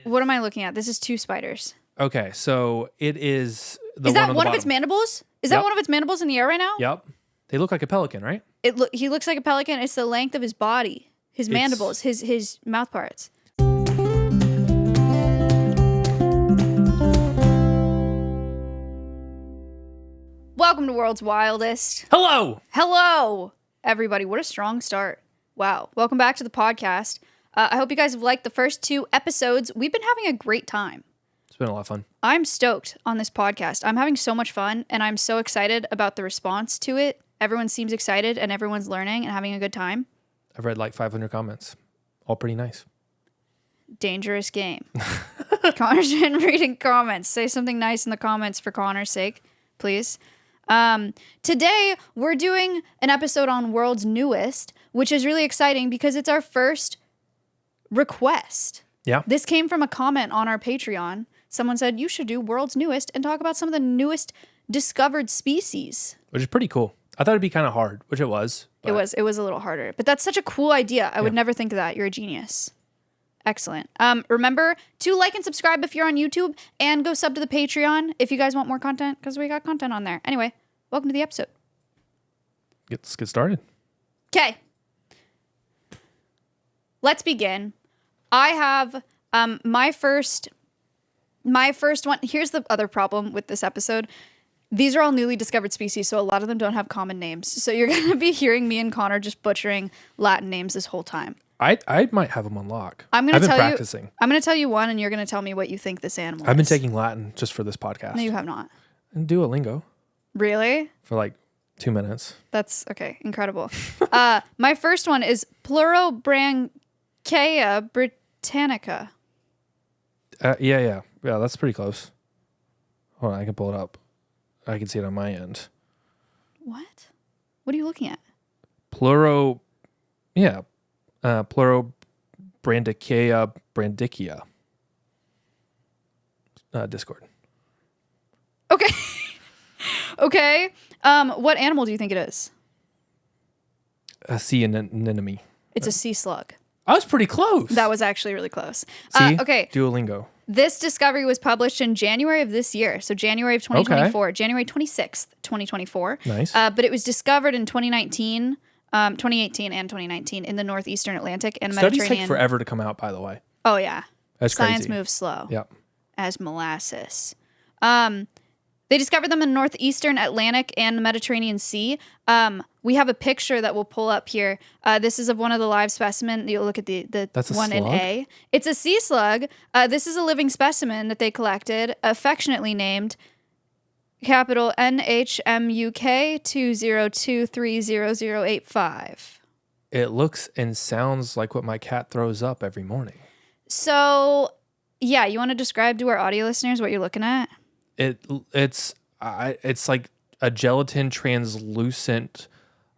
What am I looking at? This is two spiders. Okay, so it is Is that one of its mandibles? Is that one of its mandibles in the air right now? Yep. They look like a pelican, right? He looks like a pelican. It's the length of his body, his mandibles, his mouth parts. Welcome to World's Wildest. Hello, everybody. What a strong start. Wow. Welcome back to the podcast. I hope you guys have liked the first two episodes. We've been having a great time. It's been a lot of fun. I'm stoked on this podcast. I'm having so much fun, and I'm so excited about the response to it. Everyone seems excited, and everyone's learning and having a good time. I've read like 500 comments. All pretty nice. Dangerous game. Connor's been reading comments. Say something nice in the comments for Connor's sake, please. Today, we're doing an episode on World's Newest, which is really exciting because it's our first request. Yeah. This came from a comment on our Patreon. Someone said, you should do World's Newest and talk about some of the newest discovered species. Which is pretty cool. I thought it'd be kind of hard, which it was. It was a little harder. But that's such a cool idea. I would never think of that. You're a genius. Excellent. Remember to like and subscribe if you're on YouTube, and go sub to the Patreon if you guys want more content, because we got content on there. Anyway, welcome to the episode. Let's get started. Okay. Let's begin. I have my first one. Here's the other problem with this episode. These are all newly discovered species, so a lot of them don't have common names. So you're going to be hearing me and Connor just butchering Latin names this whole time. I might have them on lock. I've been practicing. I'm going to tell you one, and you're going to tell me what you think this animal is. I've been taking Latin just for this podcast. No, you have not. And Duolingo. Really? For like 2 minutes. That's okay. Incredible. My first one is Pleurobrancarea britannica. Yeah, that's pretty close. Hold on, I can pull it up. I can see it on my end. What? What are you looking at? Pleurobrancarea brandicia. Discord. Okay. Okay. What animal do you think it is? A sea anemone. It's a sea slug. I was pretty close. That was actually really close. See? Okay. Duolingo. This discovery was published in January of this year. So January of 2024. Okay. January 26th, 2024. Nice. But it was discovered in 2018 and 2019 in the northeastern Atlantic and Mediterranean. Studies take forever to come out, by the way. Oh, yeah. That's Science crazy. moves slow. Yep. As molasses. They discovered them in the northeastern Atlantic and the Mediterranean Sea. We have a picture that we'll pull up here. This is of one of the live specimen. You'll look at the That's one in slug? A. It's a sea slug. This is a living specimen that they collected, affectionately named capital NHMUK 202300085. It looks and sounds like what my cat throws up every morning. So, yeah, you want to describe to our audio listeners what you're looking at? It's like a gelatin translucent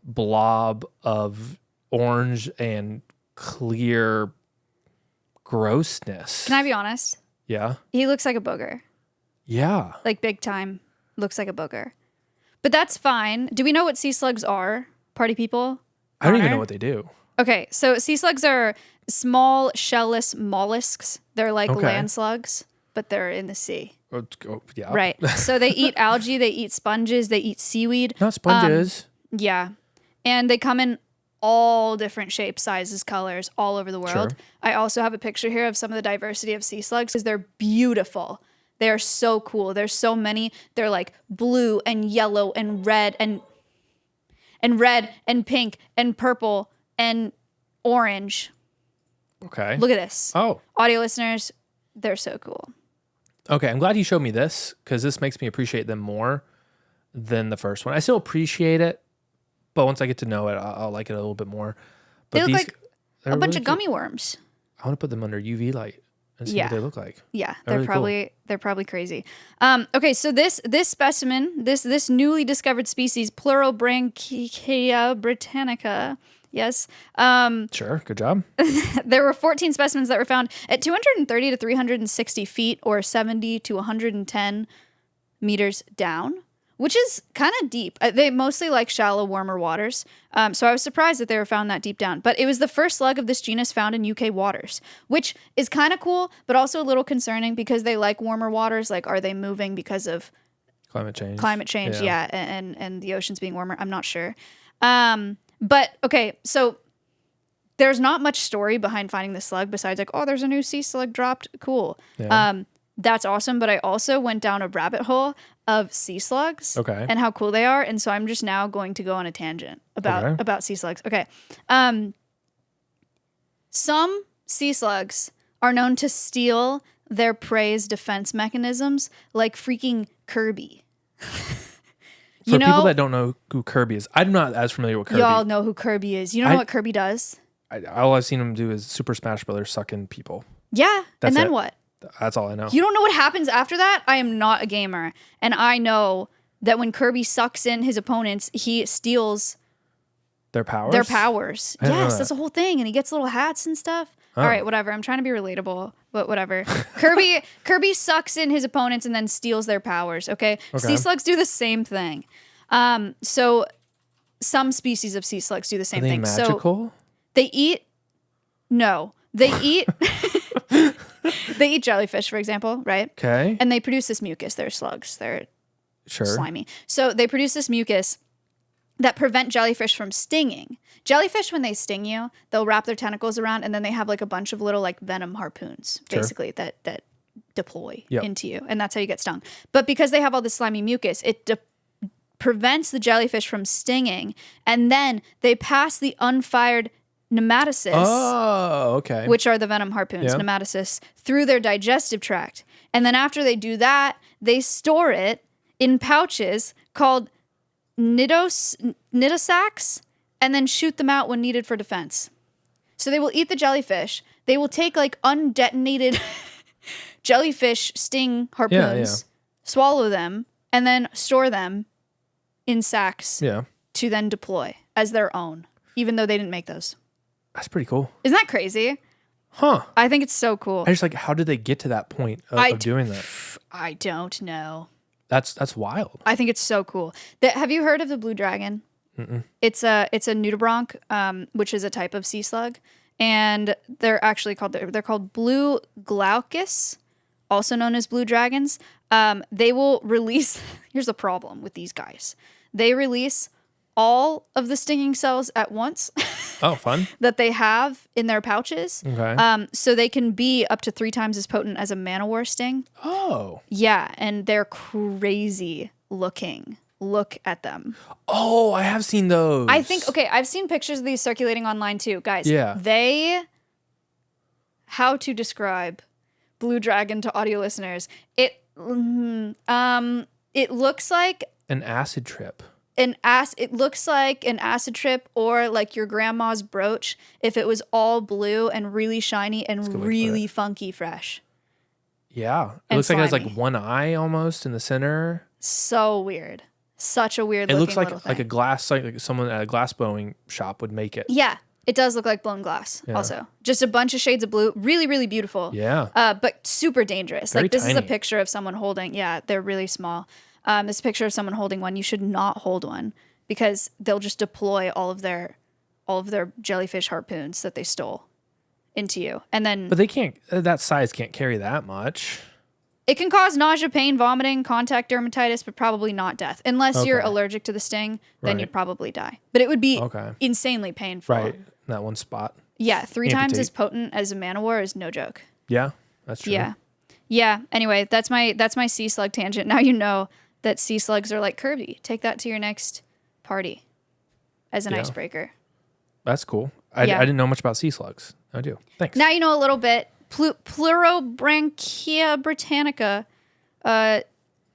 blob of orange and clear grossness. Can I be honest? Yeah. He looks like a booger. Yeah. Like big time. Looks like a booger. But that's fine. Do we know what sea slugs are, party people? I don't even know what they do. Okay, so sea slugs are small shellless mollusks. They're like land slugs, but they're in the sea. Yeah. Right. So they eat algae, they eat sponges, they eat seaweed. Not sponges. Yeah. And they come in all different shapes, sizes, colors, all over the world. Sure. I also have a picture here of some of the diversity of sea slugs because they're beautiful. They are so cool. There's so many. They're like blue and yellow and red and pink and purple and orange. Okay. Look at this. Oh. Audio listeners, they're so cool. Okay, I'm glad you showed me this because this makes me appreciate them more than the first one. I still appreciate it, but once I get to know it, I'll like it a little bit more. But they look like a bunch of gummy worms. I want to put them under UV light and see what they look like. Yeah, they're probably crazy. Okay, so this specimen, this newly discovered species, Pleurobrancarea britannica. Yes. Sure. Good job. There were 14 specimens that were found at 230 to 360 feet or 70 to 110 meters down, which is kind of deep. They mostly like shallow, warmer waters. So I was surprised that they were found that deep down. But it was the first slug of this genus found in UK waters, which is kind of cool, but also a little concerning because they like warmer waters. Like, are they moving because of Climate change? Climate change, yeah, and the oceans being warmer. I'm not sure. But okay, so there's not much story behind finding this slug besides like, oh, there's a new sea slug dropped. Cool. Yeah. That's awesome. But I also went down a rabbit hole of sea slugs and how cool they are. And so I'm just now going to go on a tangent about sea slugs. Okay. Some sea slugs are known to steal their prey's defense mechanisms, like freaking Kirby. For people that don't know who Kirby is, I'm not as familiar with Kirby. Y'all know who Kirby is. You know what Kirby does? All I've seen him do is Super Smash Brothers sucking people. Yeah. And then what? That's all I know. You don't know what happens after that? I am not a gamer. And I know that when Kirby sucks in his opponents, he steals their powers? Yes, that's the whole thing. And he gets little hats and stuff. All right, whatever. I'm trying to be relatable, but whatever. Kirby sucks in his opponents and then steals their powers, okay? Sea slugs do the same thing. So some species of sea slugs do the same thing. Magical? So they eat they eat jellyfish, for example, right? Okay. And they produce this mucus. They're slugs. They're sure. slimy. So they produce this mucus that prevent jellyfish from stinging. Jellyfish, when they sting you, they'll wrap their tentacles around and then they have like a bunch of little like venom harpoons, basically, that deploy into you. And that's how you get stung. But because they have all this slimy mucus, it prevents the jellyfish from stinging. And then they pass the unfired nematocysts, which are the venom harpoons, nematocysts, through their digestive tract. And then after they do that, they store it in pouches called nidosacks and then shoot them out when needed for defense. So they will eat the jellyfish. They will take like undetonated jellyfish sting harpoons, swallow them, and then store them in sacks to then deploy as their own, even though they didn't make those. That's pretty cool. Isn't that crazy? Huh. I think it's so cool. I just like, how did they get to that point of doing that? I don't know. That's wild. I think it's so cool. Have you heard of the blue dragon? Mm-mm. It's a nudibranch, which is a type of sea slug, and they're actually called blue glaucus, also known as blue dragons. They will release. Here's the problem with these guys. They release all of the stinging cells at once. Oh, fun. That they have in their pouches. Okay. So they can be up to 3 times as potent as a man-o-war sting. Oh. Yeah, and they're crazy looking. Look at them. Oh, I have seen those. I think, I've seen pictures of these circulating online too. Guys, how to describe blue dragon to audio listeners. It looks like an acid trip. It looks like an acid trip or like your grandma's brooch if it was all blue and really shiny and really funky fresh. Yeah. It looks like it has like one eye almost in the center. So weird. Such a weird looking little thing. It looks like a glass, like someone at a glass blowing shop would make it. Yeah. It does look like blown glass also. Just a bunch of shades of blue. Really, really beautiful. Yeah. But super dangerous. Very like this tiny. is a picture of someone holding. Yeah, they're really small. This picture of someone holding one. You should not hold one because they'll just deploy all of their jellyfish harpoons that they stole into you. And then But they can't, that size can't carry that much. It can cause nausea, pain, vomiting, contact dermatitis, but probably not death. Unless you're allergic to the sting, then you'd probably die. But it would be insanely painful. Right. That one spot. Yeah. 3 times as potent as a man-o-war is no joke. Yeah. That's true. Yeah. Yeah. Anyway, that's my sea slug tangent. Now you know that sea slugs are like Kirby. Take that to your next party as an icebreaker. That's cool. I didn't know much about sea slugs. I do. Thanks. Now you know a little bit. Plurobranchia britannica.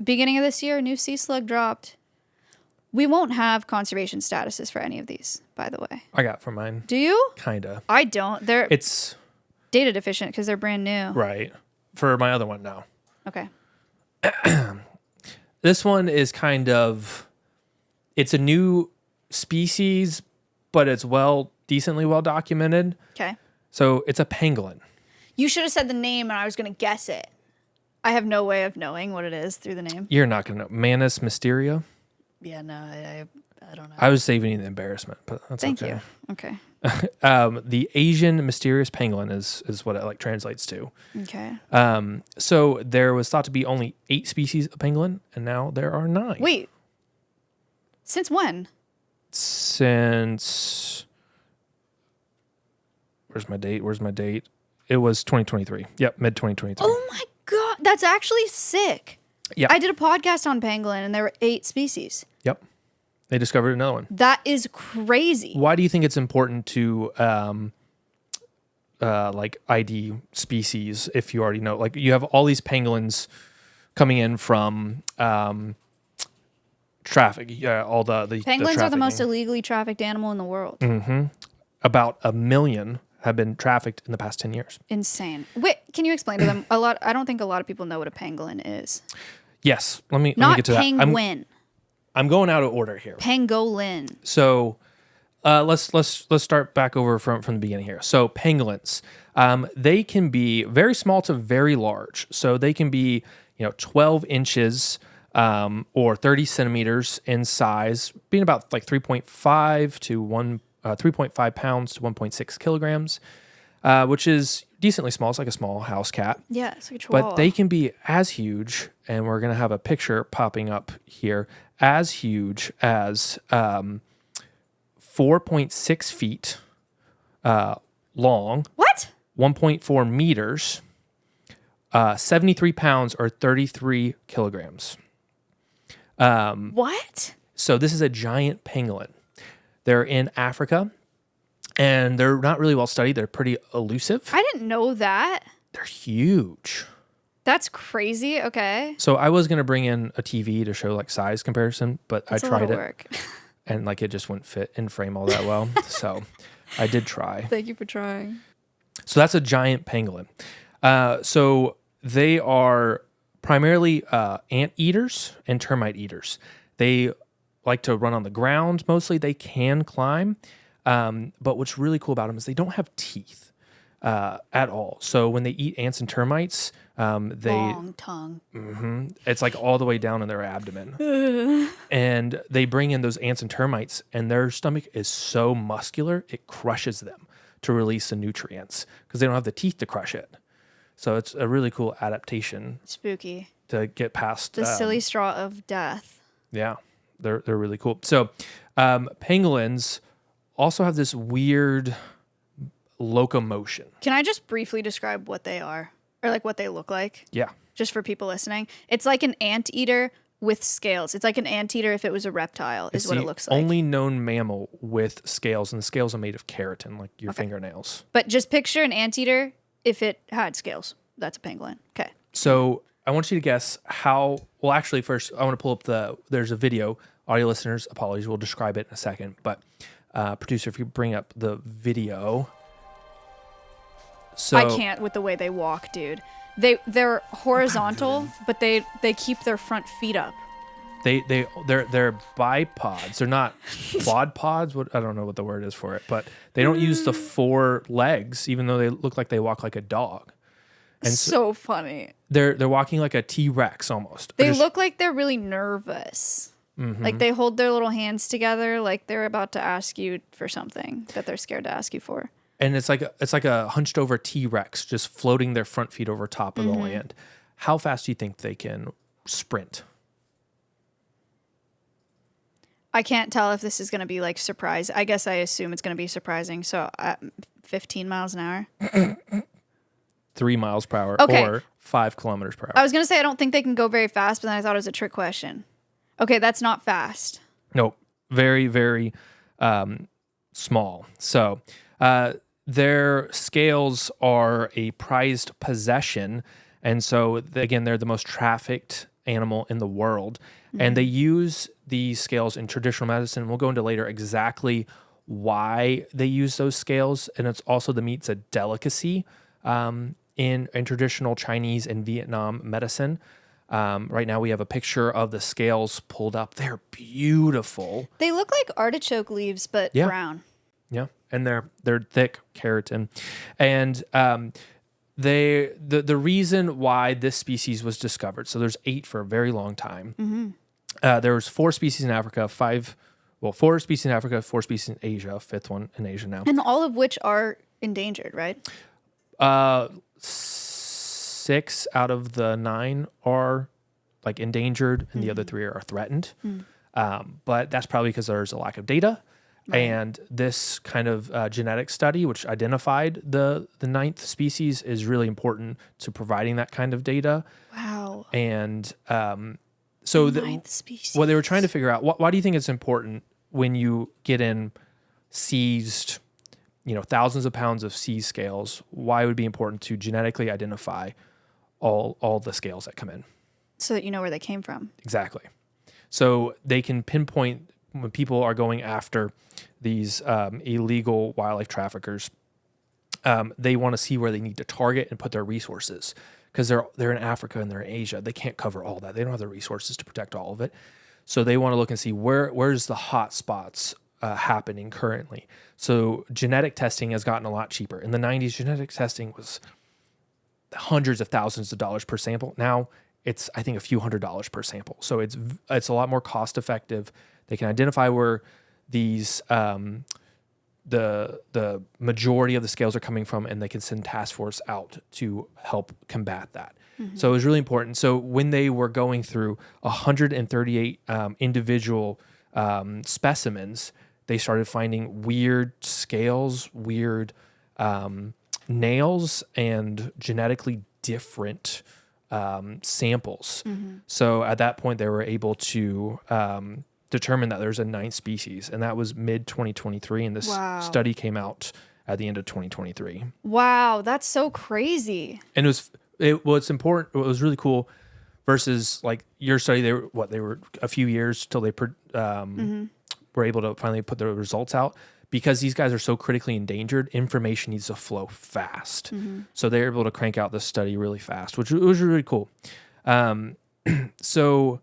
Beginning of this year, a new sea slug dropped. We won't have conservation statuses for any of these, by the way. I got for mine. Do you? Kinda. I don't. It's data deficient because they're brand new. Right. For my other one, no. Okay. This one is it's a new species, but it's decently well documented. Okay. So it's a pangolin. You should have said the name and I was going to guess it. I have no way of knowing what it is through the name. You're not going to know. Manus mysteria. Yeah, no, I don't know. I was saving the embarrassment, but that's Thank okay. you. Okay. The Asian mysterious pangolin is what it like translates to. Okay. So there was thought to be only 8 species of pangolin, and now there are 9. Wait. Since when? Since where's my date? It was 2023. Yep, mid 2023. Oh my god, that's actually sick. Yeah. I did a podcast on pangolin, and there were 8 species. Yep. They discovered another one. That is crazy. Why do you think it's important to like ID species if you already know? Like you have all these pangolins coming in from traffic. Yeah, all the Penguins are the most illegally trafficked animal in the world. About 1 million have been trafficked in the past 10 years. Insane. Wait, can you explain to them? I don't think a lot of people know what a pangolin is. Yes, let me Not get to penguin. that. I'm going out of order here. Pangolin. So let's start back over from the beginning here. So pangolins, they can be very small to very large. So they can be 12 inches or 30 centimeters in size, being about like 3.5 to 3.5 pounds to 1.6 kilograms, which is decently small. It's like a small house cat. Yeah, it's like a chihuahua. But they can be as huge, and we're going to have a picture popping up here, as huge as 4.6 feet long. What? 1.4 meters, 73 pounds or 33 kilograms. What? So this is a giant pangolin. They're in Africa, and they're not really well studied. They're pretty elusive. I didn't know that. They're huge. That's crazy. Okay. So I was going to bring in a TV to show like size comparison, but That's I a lot tried of it work. and like it just wouldn't fit in frame all that well. So I did try. Thank you for trying. So that's a giant pangolin. So they are primarily ant eaters and termite eaters. They like to run on the ground mostly. They can climb. But what's really cool about them is they don't have teeth at all. So when they eat ants and termites, Long tongue. it's like all the way down in their abdomen. And they bring in those ants and termites, and their stomach is so muscular, it crushes them to release the nutrients because they don't have the teeth to crush it. So it's a really cool adaptation. Spooky. To get past The silly straw of death. Yeah, they're really cool. So pangolins also have this weird locomotion. Can I just briefly describe what they are? Or like what they look like? Yeah. Just for people listening. It's like an anteater with scales. It's like an anteater if it was a reptile, is what it looks like. Only known mammal with scales, and the scales are made of keratin, like your fingernails. But just picture an anteater if it had scales. That's a pangolin. Okay. So I want you to guess how. Well, actually, first I want to pull up there's a video. Audio listeners, apologies. We'll describe it in a second. But producer, if you bring up the video. So I can't with the way they walk, dude. They're horizontal, but they keep their front feet up. They're bipods. They're not quad pods. I don't know what the word is for it, but they don't use the 4 legs, even though they look like they walk like a dog. And so funny. They're walking like a T-Rex almost. They look like they're really nervous. Mm-hmm. Like they hold their little hands together, like they're about to ask you for something that they're scared to ask you for. And it's like a hunched over T-Rex just floating their front feet over top of the land. How fast do you think they can sprint? I can't tell if this is going to be like surprise. I guess I assume it's going to be surprising. So 15 miles an hour. 3 miles per hour Okay. or 5 kilometers per hour. I was going to say I don't think they can go very fast, but then I thought it was a trick question. Okay, that's not fast. Nope. Very, very small. So their scales are a prized possession. And so, again, they're the most trafficked animal in the world. And they use these scales in traditional medicine. We'll go into later exactly why they use those scales. And it's also the meat's a delicacy in traditional Chinese and Vietnam medicine. Right now we have a picture of the scales pulled up. They're beautiful. They look like artichoke leaves, but brown. Yeah, and they're thick keratin, and the reason why this species was discovered. So there's 8 for a very long time. There was 4 species in Africa, 4 species in Africa, 4 species in Asia, 5th one in Asia now. And all of which are endangered, right? 6 out of the 9 are like endangered, and the other 3 are threatened. But that's probably because there's a lack of data. Right. And this kind of genetic study, which identified the 9th species, is really important to providing that kind of data. Wow. And so the 9th species. What they were trying to figure out, why do you think it's important when you get in seized, thousands of pounds of seized scales? Why would it be important to genetically identify all the scales that come in? So that you know where they came from. Exactly. So they can pinpoint when people are going after these illegal wildlife traffickers. They want to see where they need to target and put their resources, because they're in Africa and they're in Asia. They can't cover all that. They don't have the resources to protect all of it. So they want to look and see where's the hot spots happening currently. So genetic testing has gotten a lot cheaper. In the 90s, genetic testing was hundreds of thousands of dollars per sample. Now it's, I think, a few $100s per sample. So it's a lot more cost effective. They can identify where these the majority of the scales are coming from, and they can send task force out to help combat that. So it was really important. So when they were going through 138 individual specimens, they started finding weird scales, weird nails, and genetically different samples. So at that point, they were able to determine that there's a 9th species, and that was mid-2023, and this study came out at the end of 2023. Wow, that's so crazy. And it's important. It was really cool versus like your study. They were a few years till they were able to finally put the results out. Because these guys are so critically endangered, information needs to flow fast. So they're able to crank out this study really fast, which was really cool. So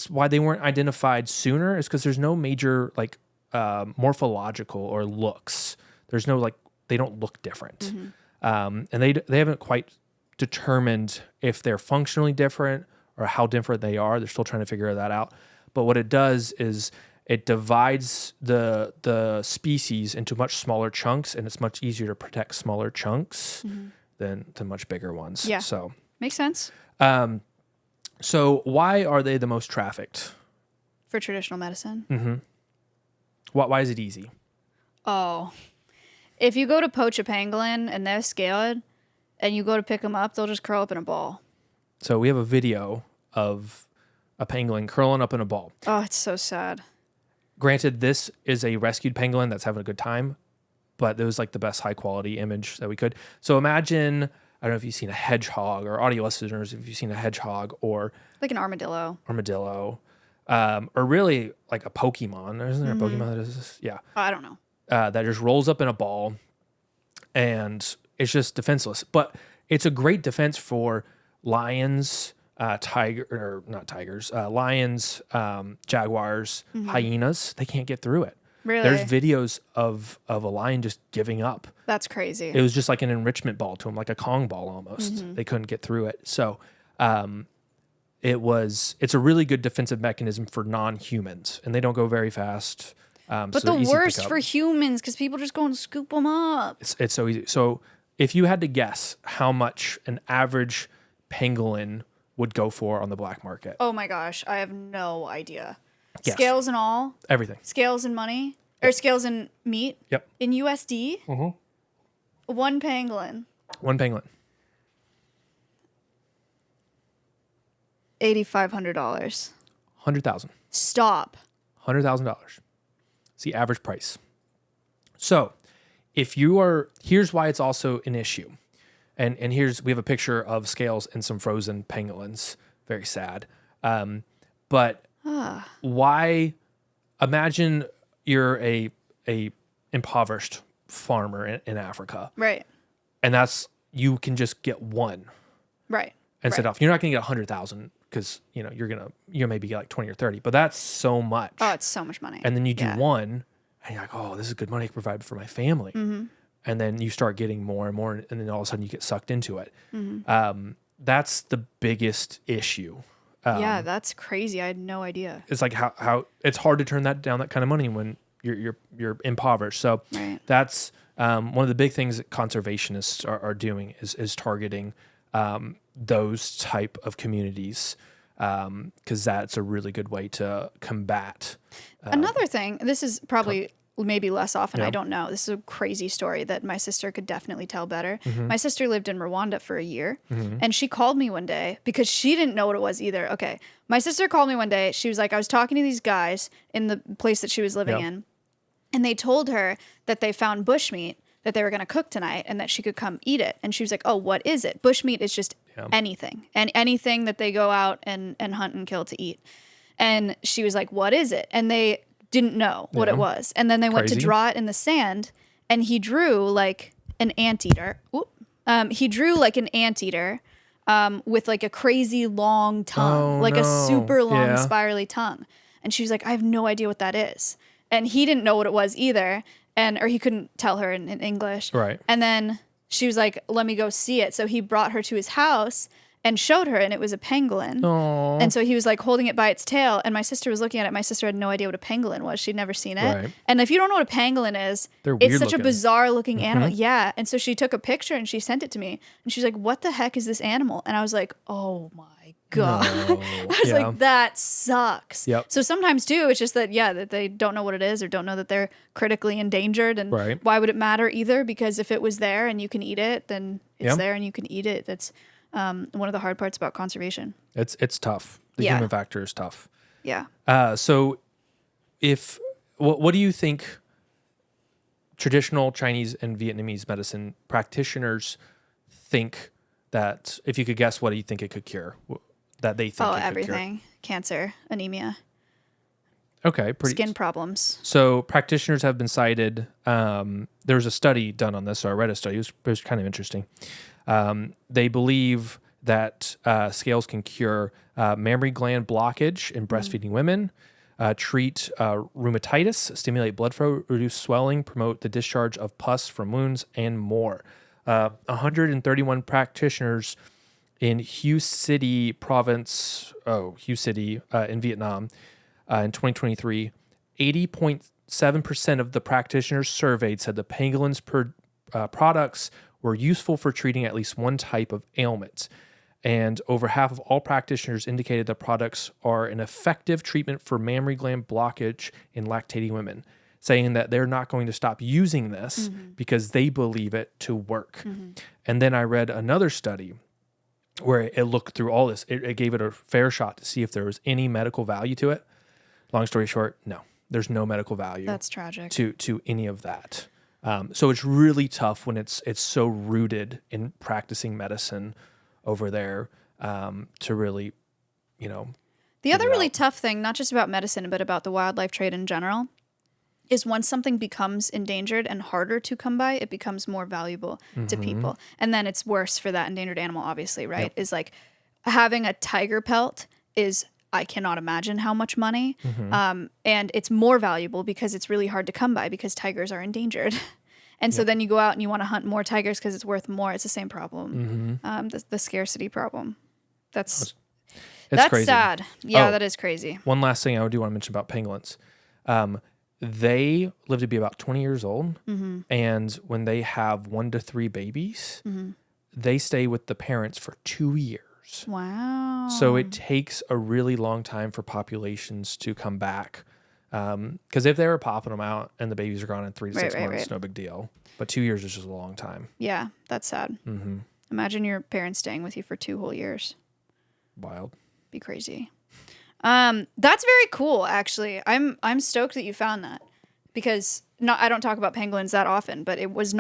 why they weren't identified sooner is because there's no major like morphological or looks. There's no they don't look different, and they haven't quite determined if they're functionally different or how different they are. They're still trying to figure that out. But what it does is it divides the species into much smaller chunks, and it's much easier to protect smaller chunks than much bigger ones. Yeah. So makes sense. So why are they the most trafficked? For traditional medicine. Why is it easy? Oh, if you go to poach a pangolin and they're scared, and you go to pick them up, they'll just curl up in a ball. So we have a video of a pangolin curling up in a ball. Oh, it's so sad. Granted, this is a rescued pangolin that's having a good time, but it was like the best high quality image that we could. So imagine, I don't know if you've seen a hedgehog, or audio listeners, if you've seen a hedgehog or like an armadillo, or really like a Pokemon. Isn't there a Pokemon that is this? Yeah. I don't know. That just rolls up in a ball and it's just defenseless. But it's a great defense for lions, lions, jaguars, hyenas. They can't get through it. Really? There's videos of a lion just giving up. That's crazy. It was just like an enrichment ball to them, like a Kong ball almost. They couldn't get through it. So it's a really good defensive mechanism for non-humans, and they don't go very fast. But the worst for humans, because people just go and scoop them up. It's so easy. So if you had to guess how much an average pangolin would go for on the black market. Oh my gosh, I have no idea. Yes. Scales and all? Everything. Scales and money? Or scales and meat? Yep. In USD? One pangolin. $8,500. $100,000. Stop. $100,000. It's the average price. So here's why it's also an issue. And we have a picture of scales and some frozen pangolins. Very sad. But why? Imagine you're a impoverished farmer in Africa, right? And you can just get one, right? Instead of, you're not going to get 100,000 because you maybe get like 20 or 30, but that's so much. Oh, it's so much money. And then you do one, and you're like, oh, this is good money I can provide for my family. And then you start getting more and more, and then all of a sudden you get sucked into it. That's the biggest issue. Yeah, that's crazy. I had no idea. It's like how it's hard to turn that kind of money when you're impoverished. So Right. that's one of the big things that conservationists are doing is targeting those type of communities, because that's a really good way to combat. Another thing, this is probably maybe less often, Yeah. I don't know. This is a crazy story that my sister could definitely tell better. Mm-hmm. My sister lived in Rwanda for a year, Mm-hmm. and she called me one day because she didn't know what it was either. Okay, my sister called me one day. She was like, I was talking to these guys in the place that she was living Yep. in, and they told her that they found bushmeat that they were going to cook tonight and that she could come eat it. And she was like, oh, what is it? Bushmeat is just anything, and anything that they go out and hunt and kill to eat. And she was like, what is it? And they didn't know what it was. And then they went to draw it in the sand, and he drew like an anteater. He drew like an anteater with like a crazy long tongue, a super long spirally tongue. And she was like, I have no idea what that is. And he didn't know what it was either. Or he couldn't tell her in English. Right. And then she was like, let me go see it. So he brought her to his house and showed her, and it was a pangolin. Aww. And so he was like holding it by its tail, and my sister was looking at it. My sister had no idea what a pangolin was. She'd never seen it. Right. And if you don't know what a pangolin is, They're it's weird such looking. a bizarre looking animal. Yeah. And so she took a picture and she sent it to me, and she was like, what the heck is this animal? And I was like, oh my God. No. I was like, that sucks. Yep. So sometimes too, it's just that, that they don't know what it is or don't know that they're critically endangered. And why would it matter either? Because if it was there and you can eat it, then it's there and you can eat it. That's one of the hard parts about conservation. It's tough. The human factor is tough. Yeah. So what do you think traditional Chinese and Vietnamese medicine practitioners think that, if you could guess, what do you think it could cure? That they think it could everything. cure? Cancer, anemia. Okay. Skin problems. So practitioners have been cited. There was a study done on this, so I read a study. It was kind of interesting. They believe that scales can cure mammary gland blockage in breastfeeding women, treat rheumatitis, stimulate blood flow, reduce swelling, promote the discharge of pus from wounds, and more. 131 practitioners in Hue City province, Hue City in Vietnam in 2023, 80.7% of the practitioners surveyed said the pangolins products were useful for treating at least one type of ailment. And over half of all practitioners indicated the products are an effective treatment for mammary gland blockage in lactating women, saying that they're not going to stop using this because they believe it to work. And then I read another study where it looked through all this. It gave it a fair shot to see if there was any medical value to it. Long story short, no, there's no medical value. That's tragic. To any of that. So it's really tough when it's so rooted in practicing medicine over there to really, The other really tough thing, not just about medicine, but about the wildlife trade in general, is once something becomes endangered and harder to come by, it becomes more valuable to people. And then it's worse for that endangered animal, obviously, right? Yep. Is like having a tiger pelt is, I cannot imagine how much money. And it's more valuable because it's really hard to come by because tigers are endangered. And so then you go out and you want to hunt more tigers because it's worth more. It's the same problem. The scarcity problem. That's crazy. sad. Yeah, that is crazy. One last thing I do want to mention about pangolins. They live to be about 20 years old. And when they have 1 to 3 babies, they stay with the parents for 2 years. Wow. So it takes a really long time for populations to come back. Because if they were popping them out and the babies are gone in 3 to 6 months, no big deal. But 2 years is just a long time. Yeah, that's sad. Imagine your parents staying with you for 2 whole years. Wild. Be crazy. That's very cool, actually. I'm stoked that you found that because I don't talk about pangolins that often, but it was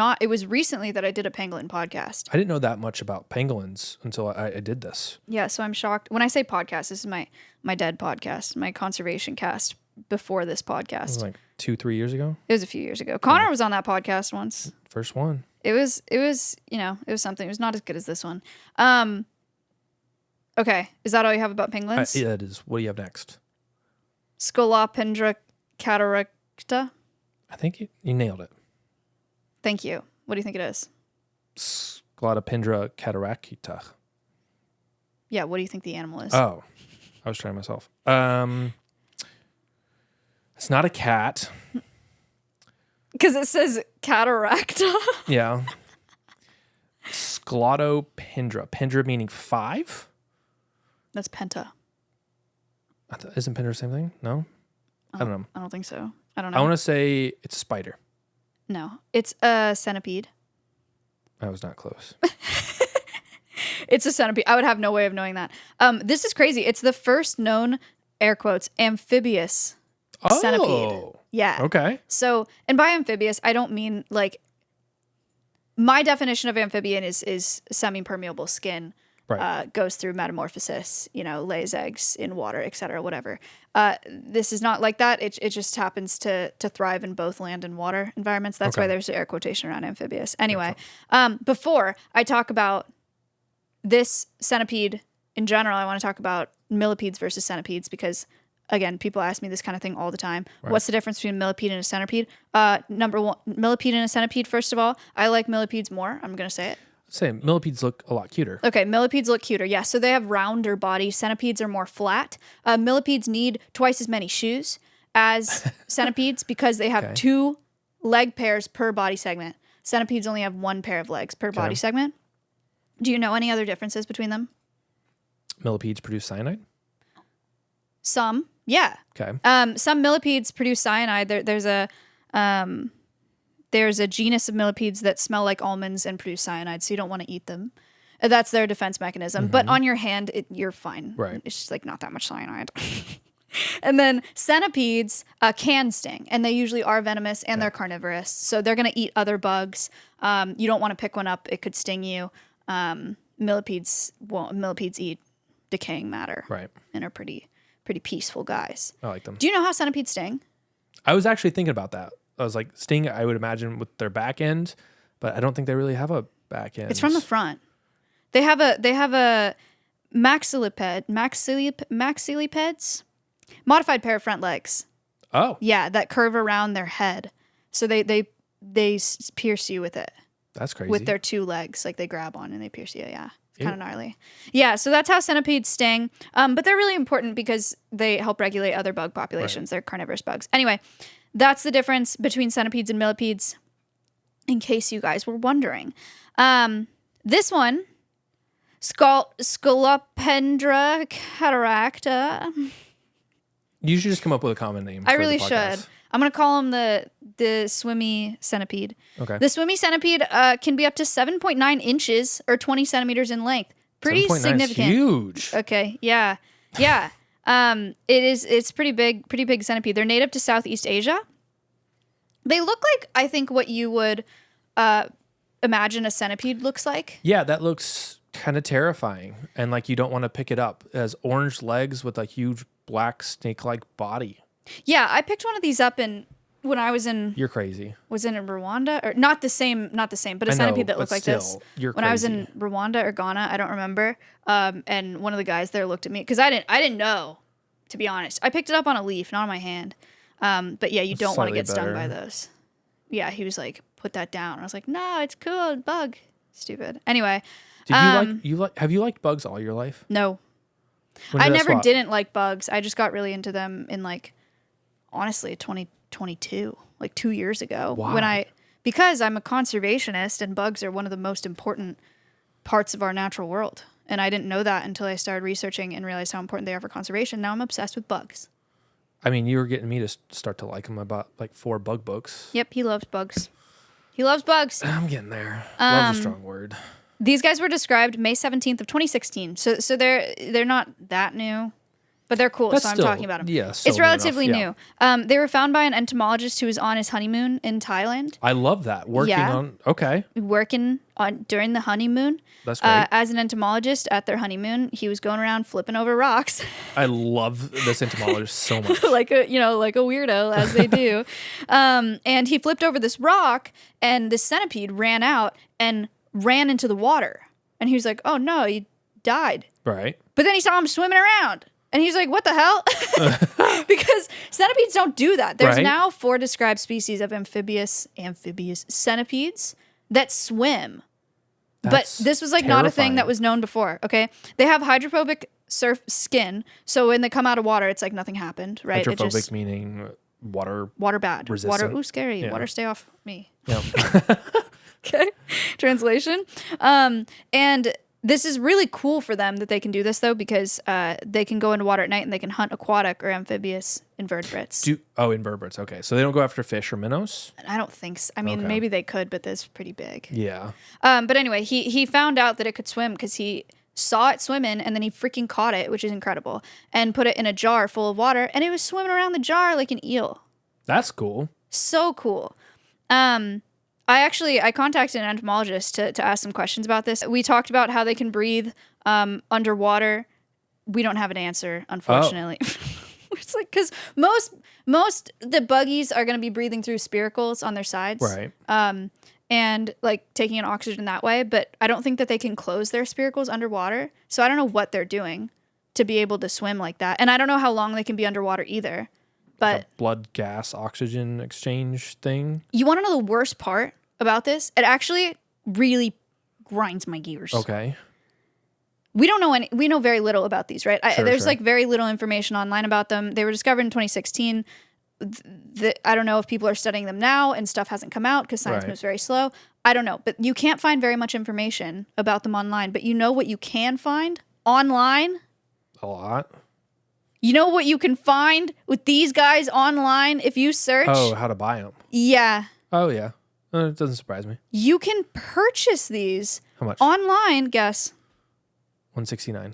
recently that I did a pangolin podcast. I didn't know that much about pangolins until I did this. Yeah, so I'm shocked. When I say podcast, this is my dead podcast, my conservation cast before this podcast. It was like 2-3 years ago. It was a few years ago. Connor was on that podcast once. First one. It was something. It was not as good as this one. Okay, is that all you have about pangolins? Yeah, it is. What do you have next? Scolopendra cataracta. I think you nailed it. Thank you. What do you think it is? Scolopendra cataracta. Yeah, what do you think the animal is? Oh. I was trying myself. It's not a cat. Because it says cataracta. Yeah. Sclotopendra. Pendra meaning 5? That's penta. Isn't Pendra the same thing? No? I don't know. I don't think so. I don't know. I want to say it's a spider. No. It's a centipede. I was not close. It's a centipede. I would have no way of knowing that. This is crazy. It's the first known, air quotes, amphibious centipede. Yeah. Okay. So, and by amphibious, I don't mean like, my definition of amphibian is semi-permeable skin, Right. goes through metamorphosis, lays eggs in water, etc., whatever. This is not like that. It just happens to thrive in both land and water environments. That's why there's an air quotation around amphibious. Anyway, before I talk about this centipede in general, I want to talk about millipedes versus centipedes because, again, people ask me this kind of thing all the time. Right. What's the difference between a millipede and a centipede? Number one, millipede and a centipede, first of all. I like millipedes more. I'm going to say it. Millipedes look a lot cuter. Okay, millipedes look cuter. Yeah, so they have rounder bodies. Centipedes are more flat. Millipedes need twice as many shoes as centipedes because they have 2 leg pairs per body segment. Centipedes only have 1 pair of legs per body segment. Do you know any other differences between them? Millipedes produce cyanide? Some, yeah. Okay. Some millipedes produce cyanide. There's a genus of millipedes that smell like almonds and produce cyanide, so you don't want to eat them. That's their defense mechanism. But on your hand, you're fine. Right. It's just like not that much cyanide. And then centipedes can sting, and they usually are venomous, and they're carnivorous. So they're going to eat other bugs. You don't want to pick one up. It could sting you. Millipedes eat decaying matter. Right. And are pretty peaceful guys. I like them. Do you know how centipedes sting? I was actually thinking about that. I was like, sting, I would imagine with their back end, but I don't think they really have a back end. It's from the front. They have a maxillipeds, modified pair of front legs. Oh. Yeah, that curve around their head. So they pierce you with it. That's crazy. With their 2 legs, like they grab on and they pierce you. Yeah, it's kind of gnarly. Yeah, so that's how centipedes sting. But they're really important because they help regulate other bug populations. Right. They're carnivorous bugs. Anyway, that's the difference between centipedes and millipedes, in case you guys were wondering. This one, Scolopendra cataracta. You should just come up with a common name. I really should. I'm going to call him the swimmy centipede. Okay. The swimmy centipede can be up to 7.9 inches or 20 centimeters in length. Pretty significant. Huge. Okay. Yeah. Yeah. It's pretty big centipede. They're native to Southeast Asia. They look like, I think, what you would imagine a centipede looks like. Yeah, that looks kind of terrifying. And like you don't want to pick it up. It has orange legs with a huge black snake-like body. Yeah, I picked one of these up when I was in... You're crazy. Was in Rwanda? Or not the same, but a centipede that looked like this. You're when crazy. I was in Rwanda or Ghana, I don't remember. And one of the guys there looked at me, because I didn't know, to be honest. I picked it up on a leaf, not on my hand. But yeah, you don't want to get stung by those. Yeah, he was like, put that down. I was like, no, it's cool, bug. Stupid. Anyway. Have you liked bugs all your life? No. I never didn't like bugs. I just got really into them in honestly, 2022, 2 years ago. Wow. Because I'm a conservationist and bugs are one of the most important parts of our natural world. And I didn't know that until I started researching and realized how important they are for conservation. Now I'm obsessed with bugs. I mean, you were getting me to start to like them. I bought 4 bug books. Yep, he loves bugs. He loves bugs. I'm getting there. Love's a strong word. These guys were described May 17th of 2016. So they're not that new. But they're cool, so I'm talking about them. Yeah, it's relatively new. They were found by an entomologist who was on his honeymoon in Thailand. I love that. Working during the honeymoon. That's great. As an entomologist at their honeymoon, he was going around flipping over rocks. I love this entomologist so much. like a weirdo, as they do. And he flipped over this rock, and this centipede ran out and ran into the water. And he was like, oh no, he died. Right. But then he saw him swimming around. And he's like, what the hell? Because centipedes don't do that. There's now 4 described species of amphibious centipedes that swim. That's but this was like not a thing that terrifying. was known before. Okay, they have hydrophobic surf skin, so when they come out of water, it's like nothing happened, right? It Hydrophobic just meaning water. water bad, resistant. water ooh scary, Yeah. water stay off me. Yeah. Okay, translation. And this is really cool for them that they can do this though, because they can go into water at night and they can hunt aquatic or amphibious invertebrates. Invertebrates. Okay, so they don't go after fish or minnows. And I don't think so. I mean, Okay. maybe they could, but that's pretty big. Yeah. But anyway, he found out that it could swim because he saw it swimming and then he freaking caught it, which is incredible, and put it in a jar full of water, and it was swimming around the jar like an eel. That's cool. So cool. I contacted an entomologist to ask some questions about this. We talked about how they can breathe underwater. We don't have an answer, unfortunately. It's like, because most the buggies are going to be breathing through spiracles on their sides, Right. and like taking in oxygen that way. But I don't think that they can close their spiracles underwater. So I don't know what they're doing to be able to swim like that, and I don't know how long they can be underwater either. But A blood gas oxygen exchange thing. you want to know the worst part about this? It actually really grinds my gears. Okay. We don't know we know very little about these, right? There's Sure. like very little information online about them. They were discovered in 2016. I don't know if people are studying them now and stuff hasn't come out because science Right. moves very slow. I don't know, but you can't find very much information about them online. But you know what you can find online? A lot. You know what you can find with these guys online if you search? Oh, how to buy them. Yeah. Oh, yeah. It doesn't surprise me. You can purchase these How much? online. Guess. $169.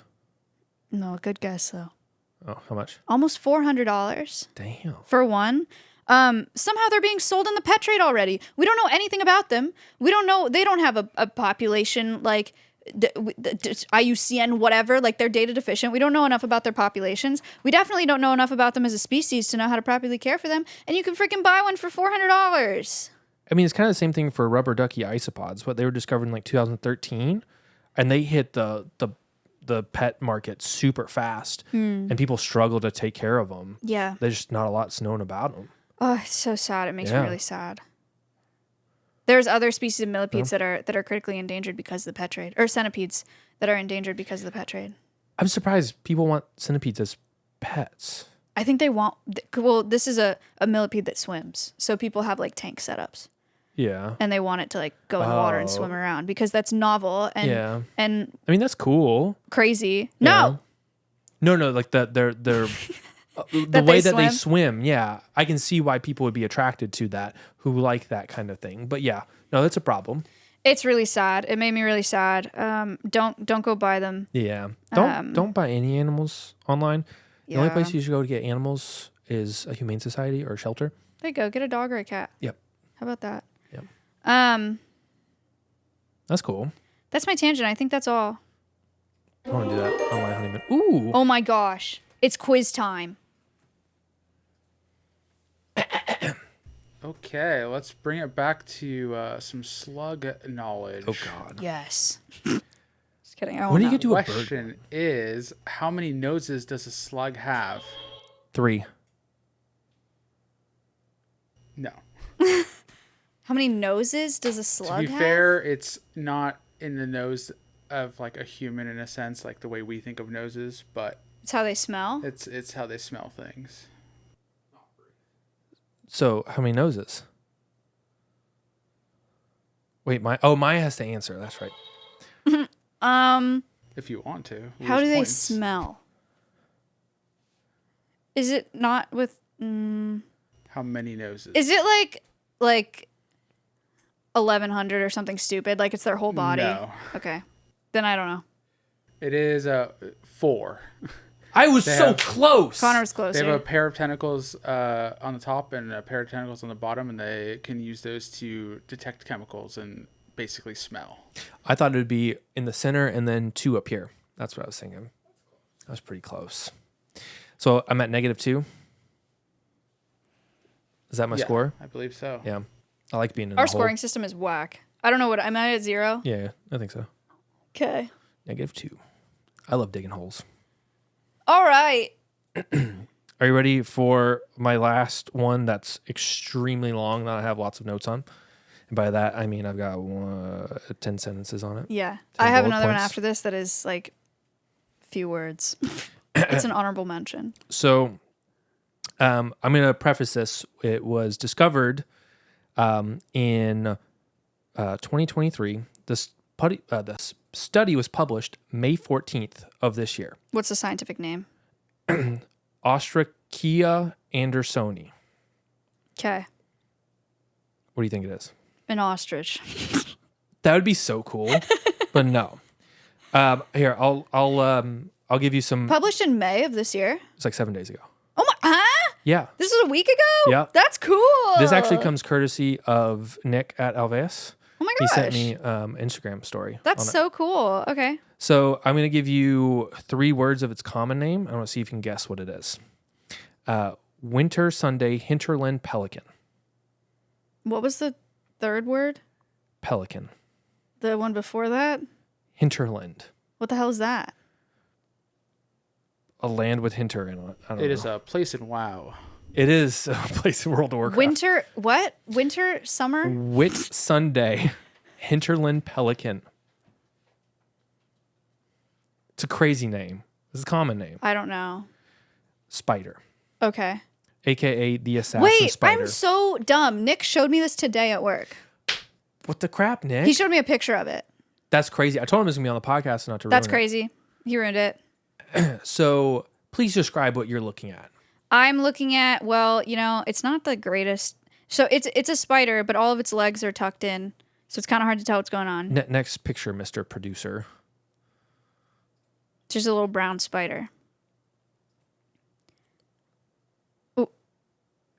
No, good guess though. Oh, how much? Almost $400 Damn. for one. Somehow they're being sold in the pet trade already. We don't know anything about them. We don't know. They don't have a population like IUCN, whatever. Like they're data deficient. We don't know enough about their populations. We definitely don't know enough about them as a species to know how to properly care for them. And you can freaking buy one for $400. I mean, it's kind of the same thing for rubber ducky isopods. What they were discovered in like 2013, and they hit the pet market super fast, and people struggle to take care of them. Yeah. There's just not a lot's known about them. Oh, it's so sad. It makes me Yeah. really sad. There's other species of millipedes that are critically endangered because of the pet trade, or centipedes that are endangered because of the pet trade. I'm surprised people want centipedes as pets. I think they want. Well, this is a millipede that swims, so people have like tank setups, Yeah. and they want it to like go in the water and swim around because that's novel and Yeah. and I mean, that's cool. crazy. Yeah. No, No, like they're the That way they that they swim? swim. Yeah, I can see why people would be attracted to that who like that kind of thing. But yeah, no, that's a problem. it's really sad. It made me really sad. Don't go buy them. Yeah, don't buy any animals online. The only Yeah. place you should go to get animals is a humane society or a shelter. There you go. Get a dog or a cat. Yep, How about that? Yep. That's cool. That's my tangent. I think that's all. I want to do that on my honeymoon. Ooh, Oh my gosh, it's quiz time. Okay, let's bring it back to some slug knowledge. oh God. Yes. Just kidding. I When do you won't get to a bird? Question is, how many noses does a slug have? 3. No. How many noses does a slug To be have? fair, it's not in the nose of like a human in a sense, like the way we think of noses, but It's how they smell. it's how they smell things. So how many noses? Wait, Maya has to answer. That's right. If you want to. How lose do they points. smell? Is it not with? How many noses? Is it like 1,100 or something stupid? Like it's their whole body? No. Okay, then I don't know. It is 4. I was They so have- close. Connor was They have closer. a pair of tentacles on the top and a pair of tentacles on the bottom, and they can use those to detect chemicals and basically smell. I thought it would be in the center and then 2 up here. That's what I was thinking. I was pretty close. So I'm at -2. Is that my Yeah, score? I believe so. Yeah. I like being in Our the hole. scoring system is whack. I don't know what. Am I at 0? Yeah, I think so. Okay. -2. I love digging holes. All right. Are you ready for my last one that's extremely long that I have lots of notes on? And by that, I mean I've got 10 sentences on it. Yeah. 10 I have bullet another one points. after this that is like few words. It's an honorable mention. So I'm going to preface this. It was discovered in 2023. The study was published May 14th of this year. What's the scientific name? Ostrachia andersoni. Okay. What do you think it is? An ostrich. That would be so cool, but no. Here, I'll give you some. Published in May of this year. It's like 7 days ago. Oh my, huh? Yeah. This was a week ago? Yeah. That's cool. This actually comes courtesy of Nick at Alveus. Oh my He gosh. sent me Instagram story. That's on it. so cool. Okay. So I'm going to give you 3 words of its common name. I want to see if you can guess what it is. Winter Sunday hinterland pelican. What was the third word? Pelican. The one before that? Hinterland. What the hell is that? A land with hinter in it. I don't It know. is a place in WoW. It is a place in World of Warcraft. Winter, what? Winter, summer? Whit Sunday hinterland pelican. It's a crazy name. It's a common name. I don't know. Spider. Okay. AKA the assassin Wait, spider. I'm so dumb. Nick showed me this today at work. What the crap, Nick? He showed me a picture of it. That's crazy. I told him it was going to be on the podcast not to ruin That's it. crazy. He ruined it. So please describe what you're looking at. I'm looking at, well, you know, it's not the greatest. So it's a spider, but all of its legs are tucked in. So it's kind of hard to tell what's going on. Next picture, Mr. Producer. It's just a little brown spider. Ooh,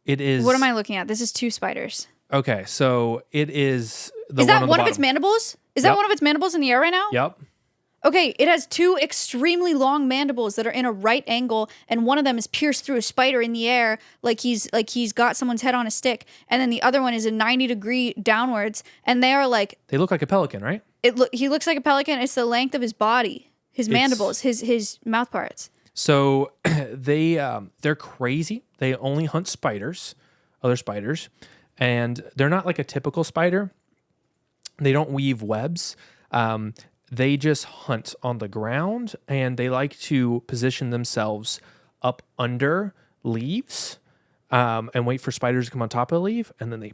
It is. what am I looking at? This is 2 spiders. Okay, so it is the Is one that on one the of its bottom. mandibles? Is that Yep. one of its mandibles in the air right now? Yep. Okay, it has 2 extremely long mandibles that are in a right angle, and one of them is pierced through a spider in the air, like he's got someone's head on a stick, and then the other one is a 90-degree downwards, and they are like They look like a pelican, right? he looks like a pelican. It's the length of his body, his mandibles, his mouth parts. So they're crazy. They only hunt spiders, other spiders, and they're not like a typical spider. They don't weave webs. They just hunt on the ground, and they like to position themselves up under leaves and wait for spiders to come on top of the leaf, and then they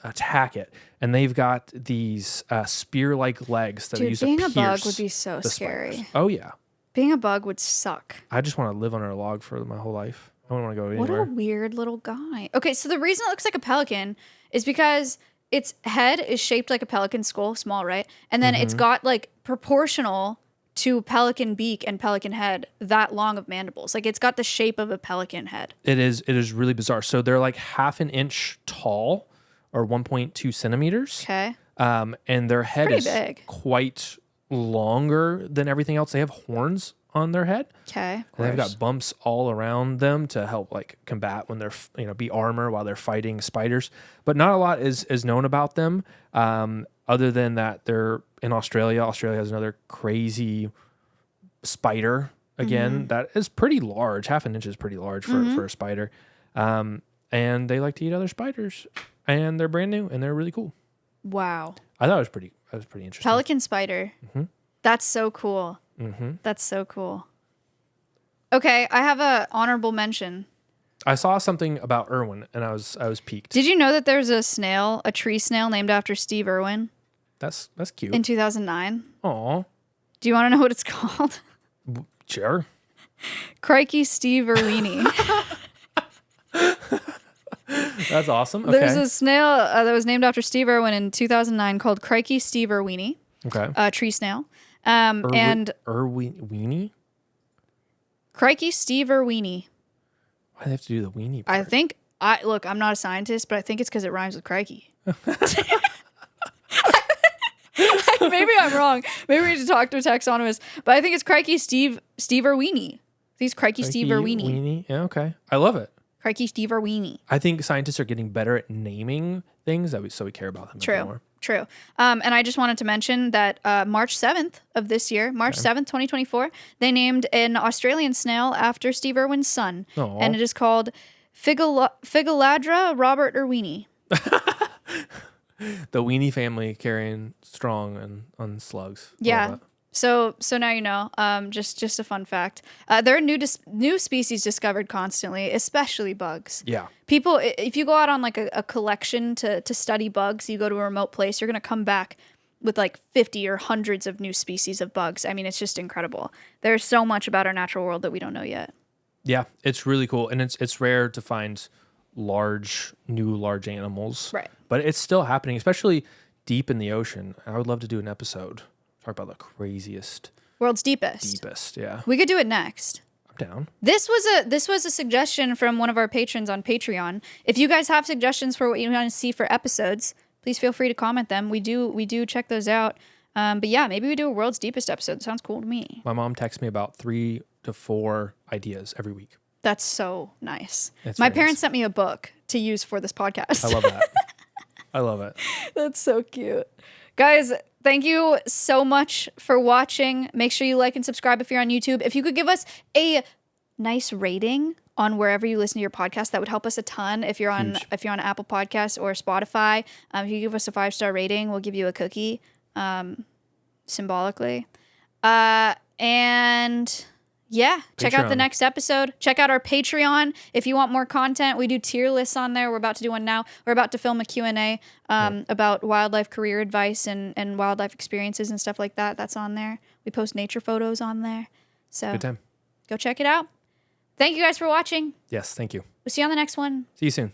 attack it. And they've got these spear-like legs that they Dude, use being to a pierce bug would be so the scary. spiders. Oh, yeah. Being a bug would suck. I just want to live under a log for my whole life. I don't want to go What anywhere. a weird little guy. Okay, so the reason it looks like a pelican is because its head is shaped like a pelican skull, small, right? And then it's got like proportional to pelican beak and pelican head, that long of mandibles. Like it's got the shape of a pelican head. It is really bizarre. So they're like half an inch tall or 1.2 centimeters. Okay. And their head pretty is big. quite longer than everything else. They have horns on their head. Okay. And they've got bumps all around them to help like combat when they're, be armor while they're fighting spiders. But not a lot is known about them. Other than that, they're in Australia. Australia has another crazy spider again that is pretty large. Half an inch is pretty large for a spider. And they like to eat other spiders. And they're brand new and they're really cool. Wow. I thought it was pretty interesting. Pelican spider. That's so cool. That's so cool. Okay, I have a honorable mention. I saw something about Irwin and I was piqued. Did you know that there's a tree snail named after Steve Irwin That's cute. in 2009? Aw. Do you want to know what it's called? Sure. Crikey Steve Irwini. That's awesome. Okay. There's a snail that was named after Steve Irwin in 2009 called Crikey Steve Irwini, okay. a tree snail. And Weenie? Crikey Steve Irwini. Why do they have to do the weenie I part? think, look, I'm not a scientist, but I think it's because it rhymes with crikey. Maybe I'm wrong. Maybe we need to talk to a taxonomist. But I think it's Crikey Steve Irwini. I think it's Crikey Steve Irwini. Weenie? Yeah, okay. I love it. Crikey Steve Irwini. I think scientists are getting better at naming things so we care about them a bit more. True. And I just wanted to mention that March 7th of this year, March 7th, 2024, they named an Australian snail after Steve Irwin's son. Aw. And it is called Figaladra Robert Irwini. The weenie family carrying strong on slugs. I love Yeah. that. So now you know. Just a fun fact. There are new species discovered constantly, especially bugs. Yeah. People, if you go out on like a collection to study bugs, you go to a remote place, you're gonna come back with like 50 or hundreds of new species of bugs. I mean, it's just incredible. There's so much about our natural world that we don't know yet. Yeah, it's really cool, and it's rare to find large animals. Right. But it's still happening, especially deep in the ocean. I would love to do an episode talk about the craziest, World's deepest. Yeah, We could do it next. I'm down. This was a suggestion from one of our patrons on Patreon. If you guys have suggestions for what you want to see for episodes, please feel free to comment them. We do check those out. But yeah, maybe we do a World's Deepest episode. Sounds cool to me. My mom texts me about 3 to 4 ideas every week. That's so nice. It's My very parents nice. sent me a book to use for this podcast. I love that. I love it. That's so cute. Guys, thank you so much for watching. Make sure you like and subscribe if you're on YouTube. If you could give us a nice rating on wherever you listen to your podcast, that would help us a ton. If you're on Apple Podcasts or Spotify, if you give us a 5-star rating, we'll give you a cookie, symbolically. And yeah, check out the Patreon. next episode. Check out our Patreon if you want more content. We do tier lists on there. We're about to do one now. We're about to film a Q&A about wildlife career advice and wildlife experiences and stuff like that. That's on there. We post nature photos on there. So Good time. go check it out. Thank you guys for watching. Yes, thank you. We'll see you on the next one. See you soon.